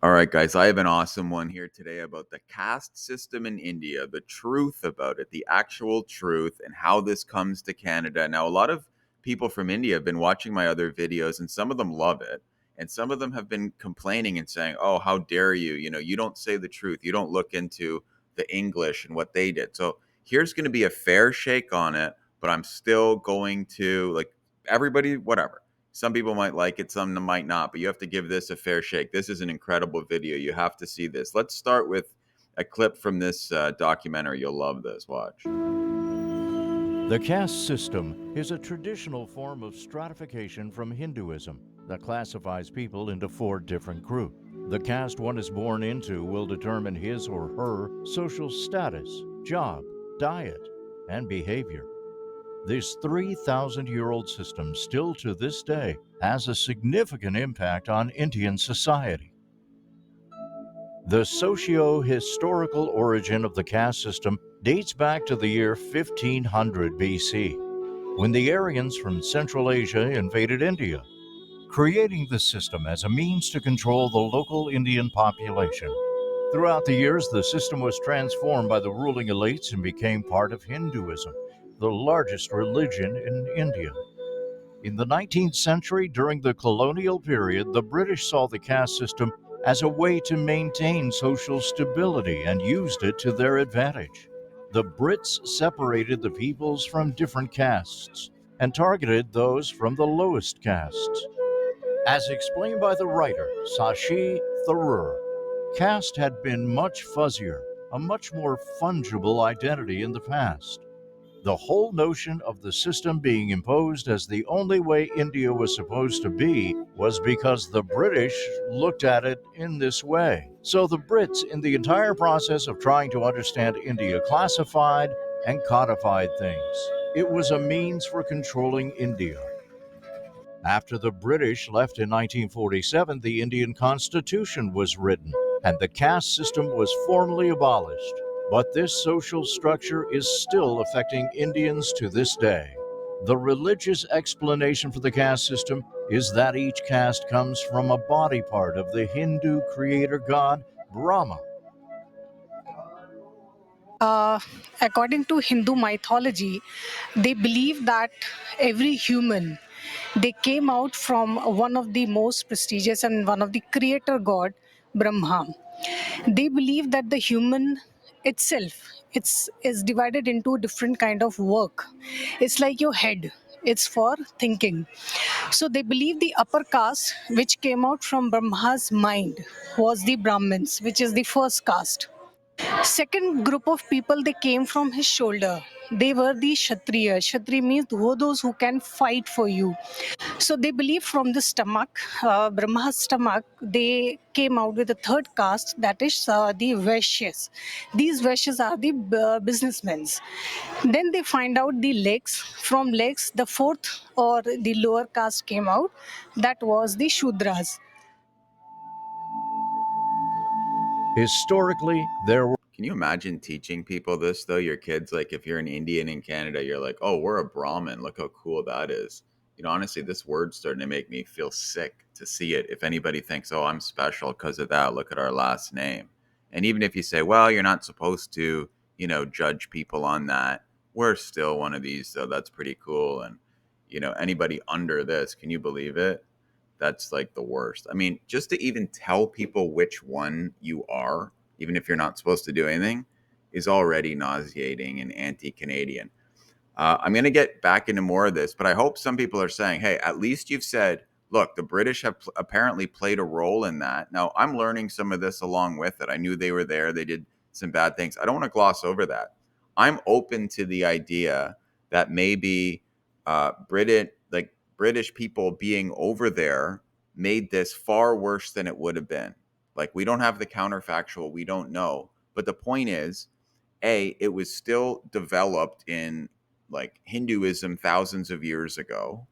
All right, guys, I have an awesome one here today about the caste system in India, the truth about it, the actual truth, and how this comes to Canada. Now, a lot of people from India have been watching my other videos, and some of them love it. And some of them have been complaining and saying, oh, how dare you? You don't say the truth. You don't look into the English and what they did. So here's going to be a fair shake on it, but I'm still going to, like, everybody, whatever. Some people might like it, some might not, but you have to give this a fair shake. This is an incredible video. You have to see this. Let's start with a clip from this documentary. You'll love this. Watch. The caste system is a traditional form of stratification from Hinduism that classifies people into 4 different groups. The caste one is born into will determine his or her social status, job, diet, and behavior. This 3,000-year-old system still to this day has a significant impact on Indian society. The socio-historical origin of the caste system dates back to the year 1500 BC, when the Aryans from Central Asia invaded India, creating the system as a means to control the local Indian population. Throughout the years, the system was transformed by the ruling elites and became part of Hinduism, the largest religion in India. In the 19th century, during the colonial period, the British saw the caste system as a way to maintain social stability and used it to their advantage. The Brits separated the peoples from different castes and targeted those from the lowest castes. As explained by the writer Shashi Tharoor, caste had been much fuzzier, a much more fungible identity in the past. The whole notion of the system being imposed as the only way India was supposed to be was because the British looked at it in this way. So the Brits, in the entire process of trying to understand India, classified and codified things. It was a means for controlling India. After the British left in 1947, the Indian Constitution was written, and the caste system was formally abolished. But this social structure is still affecting Indians to this day. The religious explanation for the caste system is that each caste comes from a body part of the Hindu creator god, Brahma. Uh, According to Hindu mythology, they believe that every human they came out from one of the most prestigious and one of the creator god, Brahma. They believe that the human itself it's is divided into different kind of work. It's like your head. It's for thinking. So they believe the upper caste, which came out from Brahma's mind, was the Brahmins, which is the first caste. Second group of people they came from his shoulder. They were the Kshatriya. Kshatriya means those who can fight for you. So they believe from the stomach, Brahma's stomach, they came out with a third caste, that is the Vaishyas. These Vaishyas are the businessmen. Then they find out the legs. From legs, the fourth or the lower caste came out. That was the Shudras. Historically, there were Can you imagine teaching people this, though? Your kids, like, if you're an Indian in Canada, you're like, oh, we're a Brahmin. Look how cool that is. Honestly, this word's starting to make me feel sick to see it. If anybody thinks, oh, I'm special because of that, look at our last name. And even if you say, well, you're not supposed to, judge people on that, we're still one of these, so that's pretty cool. And, anybody under this, can you believe it? That's like the worst. I mean, just to even tell people which one you are, even if you're not supposed to do anything, is already nauseating and anti Canadian. I'm going to get back into more of this, but I hope some people are saying, hey, at least you've said, look, the British have apparently played a role in that. Now, I'm learning some of this along with it. I knew they were there. They did some bad things. I don't want to gloss over that. I'm open to the idea that maybe British people being over there made this far worse than it would have been. Like, we don't have the counterfactual. We don't know. But the point is, it was still developed in like Hinduism thousands of years ago,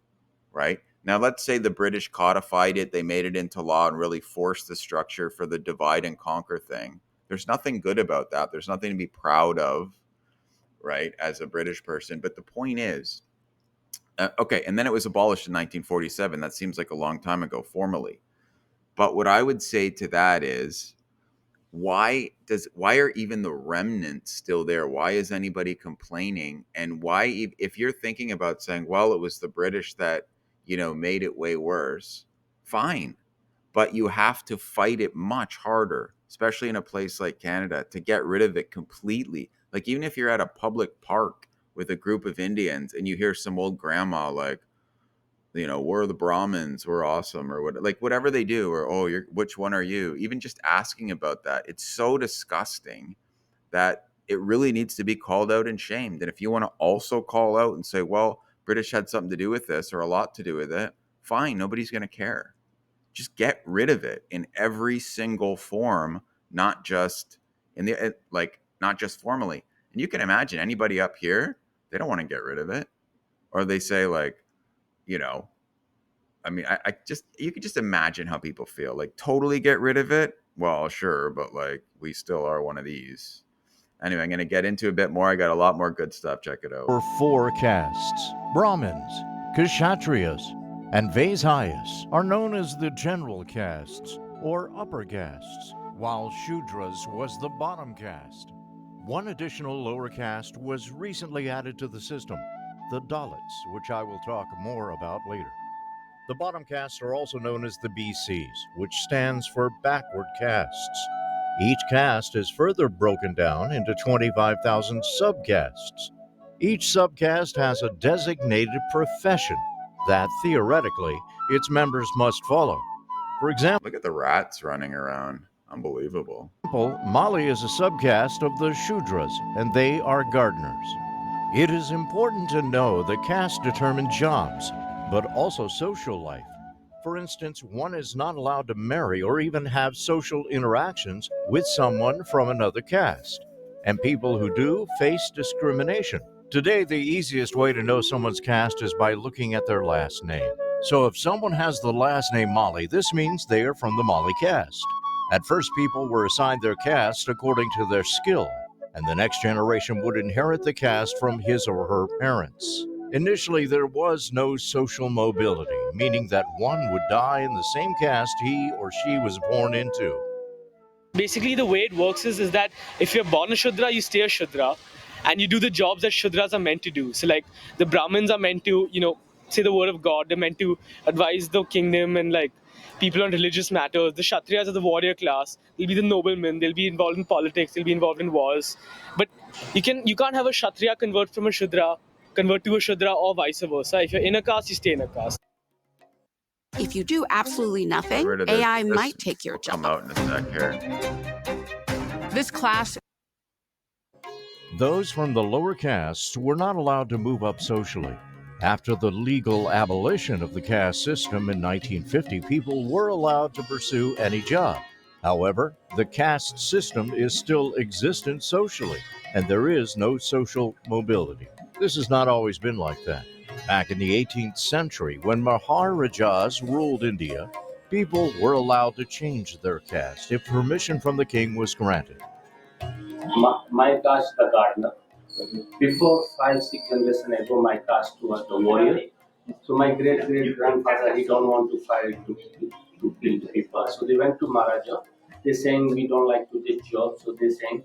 right? Now, let's say the British codified it, they made it into law and really forced the structure for the divide and conquer thing. There's nothing good about that. There's nothing to be proud of, right, as a British person. But the point is, okay, and then it was abolished in 1947. That seems like a long time ago formally. But what I would say to that is, why are even the remnants still there? Why is anybody complaining? And why, if you're thinking about saying, well, it was the British that, made it way worse, fine. But you have to fight it much harder, especially in a place like Canada, to get rid of it completely. Like, even if you're at a public park with a group of Indians and you hear some old grandma like, we're the Brahmins, we're awesome, or what, like whatever they do, or oh, you're which one are you? Even just asking about that, it's so disgusting that it really needs to be called out and shamed. And if you want to also call out and say, well, British had something to do with this or a lot to do with it, fine, nobody's going to care. Just get rid of it in every single form, not just not just formally. And you can imagine anybody up here, they don't want to get rid of it, or they say like, you know, I mean, I just you could just imagine how people feel. Like totally get rid of it. Well, sure, but like we still are one of these. Anyway, I'm gonna get into a bit more. I got a lot more good stuff. Check it out. Were four castes: Brahmins, Kshatriyas, and Vaishyas are known as the general castes or upper castes, while Shudras was the bottom caste. One additional lower caste was recently added to the system, the Dalits, which I will talk more about later. The bottom castes are also known as the BCs, which stands for backward castes. Each caste is further broken down into 25,000 subcastes. Each subcaste has a designated profession that, theoretically, its members must follow. For example, Look at the rats running around. Unbelievable. Mali is a subcaste of the Shudras, and they are gardeners. It is important to know that caste determine jobs, but also social life. For instance, one is not allowed to marry or even have social interactions with someone from another caste, and people who do face discrimination. Today, the easiest way to know someone's caste is by looking at their last name. So if someone has the last name Mali, this means they are from the Mali caste. At first, people were assigned their caste according to their skill, and the next generation would inherit the caste from his or her parents. Initially, there was no social mobility, meaning that one would die in the same caste he or she was born into. Basically the way it works is that if you're born a Shudra, you stay a Shudra, and you do the jobs that Shudras are meant to do. So like the Brahmins are meant to, say the word of God. They're meant to advise the kingdom and like people on religious matters. The Kshatriyas are the warrior class. They'll be the noblemen. They'll be involved in politics. They'll be involved in wars. But you can't have a Kshatriya convert to a Shudra, or vice versa. If you're in a caste, you stay in a caste. If you do absolutely Get nothing, rid of this. AI This might take your will come job. out in a sec here. This class Those from the lower castes were not allowed to move up socially. After the legal abolition of the caste system in 1950, people were allowed to pursue any job. However, the caste system is still existent socially, and there is no social mobility. This has not always been like that. Back in the 18th century, when Maharajas ruled India, people were allowed to change their caste if permission from the king was granted. My caste, the gardener. Before 5-6 generations ago, my caste was the warrior. So my great great grandfather, he don't want to fight to kill the people. So they went to Maharaja. They saying we don't like to take jobs. So they saying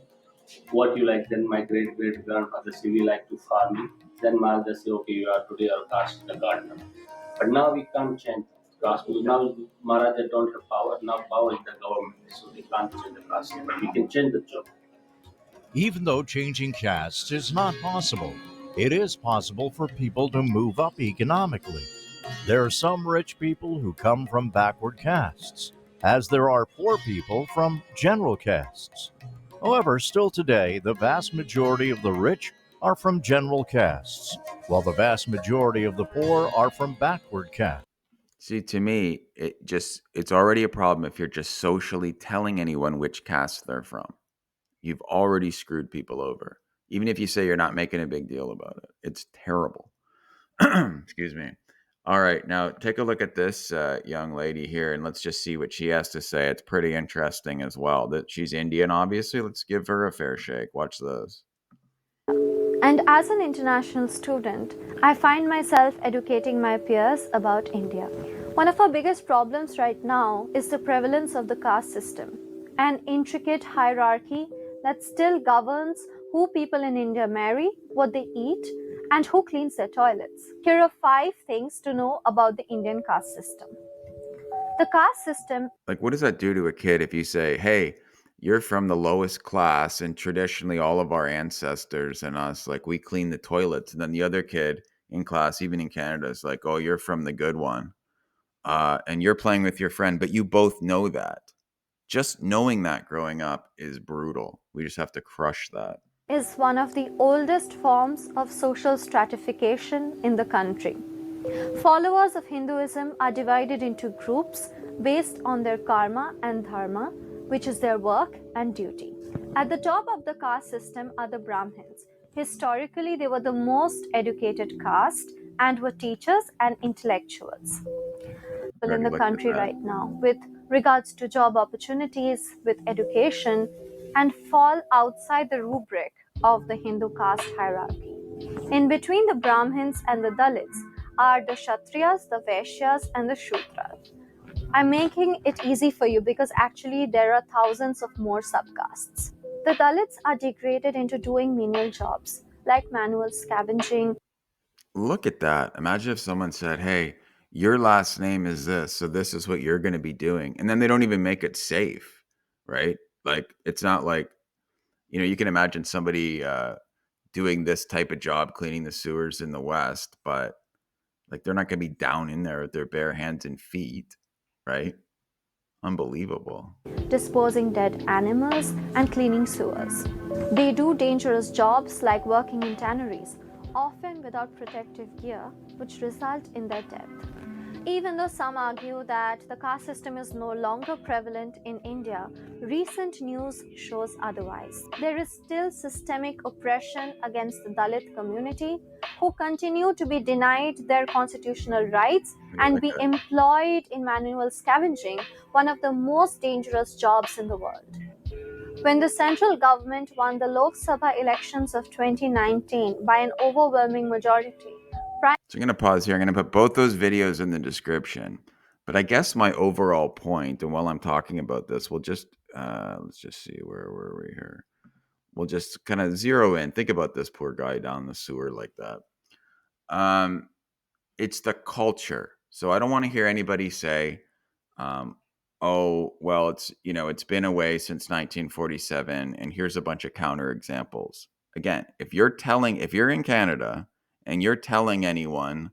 what you like. Then my great great grandfather say we like to farming. Then Maharaja say okay, you are today our caste the gardener. But now we can't change caste. Now Maharaja don't have power. Now power is the government. So they can't change the caste. But we can change the job. Even though changing castes is not possible, it is possible for people to move up economically. There are some rich people who come from backward castes, as there are poor people from general castes. However, still today, the vast majority of the rich are from general castes, while the vast majority of the poor are from backward castes. See, to me, it's already a problem if you're just socially telling anyone which caste they're from. You've already screwed people over. Even if you say you're not making a big deal about it, it's terrible. Excuse me. All right, now take a look at this young lady here, and let's just see what she has to say. It's pretty interesting as well. That she's Indian, obviously. Let's give her a fair shake. Watch those. And as an international student, I find myself educating my peers about India. One of our biggest problems right now is the prevalence of the caste system, an intricate hierarchy that still governs who people in India marry, what they eat, and who cleans their toilets. Here are 5 things to know about the Indian caste system. The caste system Like, what does that do to a kid if you say, hey, you're from the lowest class, and traditionally all of our ancestors and us, like, we clean the toilets. And then the other kid in class, even in Canada, is like, oh, you're from the good one. And you're playing with your friend, but you both know that. Just knowing that growing up is brutal. We just have to crush that. is one of the oldest forms of social stratification in the country. Followers of Hinduism are divided into groups based on their karma and dharma, which is their work and duty. At the top of the caste system are the Brahmins. Historically, they were the most educated caste and were teachers and intellectuals I in already the looked at country that. right now with regards to job opportunities, with education, and fall outside the rubric of the Hindu caste hierarchy. In between the Brahmins and the Dalits are the Kshatriyas, the Vaishyas, and the Shudras. I'm making it easy for you because actually there are thousands of more subcastes. The Dalits are degraded into doing menial jobs like manual scavenging, Look at that. Imagine if someone said, hey, your last name is this, so this is what you're going to be doing. And then they don't even make it safe, right? Like, it's not like, you can imagine somebody doing this type of job, cleaning the sewers in the West, but like they're not going to be down in there with their bare hands and feet, right? Unbelievable. disposing dead animals, and cleaning sewers. They do dangerous jobs like working in tanneries, often without protective gear, which result in their death. Even though some argue that the caste system is no longer prevalent in India, recent news shows otherwise. There is still systemic oppression against the Dalit community, who continue to be denied their constitutional rights Look at and that be guy. employed in manual scavenging, one of the most dangerous jobs in the world. When the central government won the Lok Sabha elections of 2019 by an overwhelming majority, So I'm going to pause here. I'm going to put both those videos in the description. But I guess my overall point, and while I'm talking about this, we'll just, let's just see, where were we here? We'll just kind of zero in. Think about this poor guy down the sewer like that. Um, it's the culture. So I don't want to hear anybody say, um, oh, well, it's been away since 1947, and here's a bunch of counter examples. Again, if you're in Canada and you're telling anyone,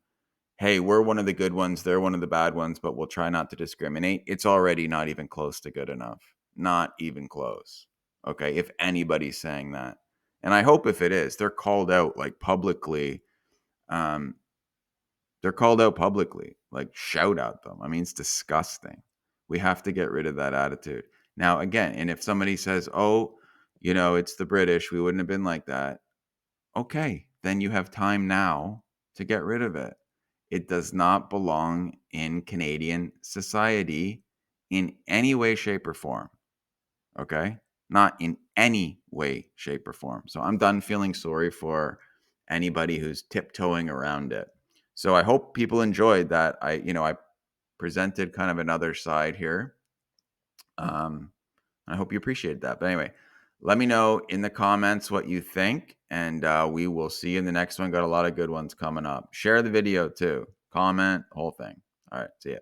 hey, we're one of the good ones, they're one of the bad ones, but we'll try not to discriminate, it's already not even close to good enough. Not even close. Okay, if anybody's saying that. And I hope if it is, they're called out like publicly. Um, they're called out publicly, like shout at them. I mean, it's disgusting. We have to get rid of that attitude. Now, again, and if somebody says, oh, it's the British, we wouldn't have been like that. Okay, then you have time now to get rid of it. It does not belong in Canadian society in any way, shape, or form. Okay? Not in any way, shape, or form. So I'm done feeling sorry for anybody who's tiptoeing around it. So I hope people enjoyed that. I presented kind of another side here. I hope you appreciated that. But anyway, let me know in the comments what you think, and we will see you in the next one. Got a lot of good ones coming up. Share the video too. Comment, whole thing. All right, see ya.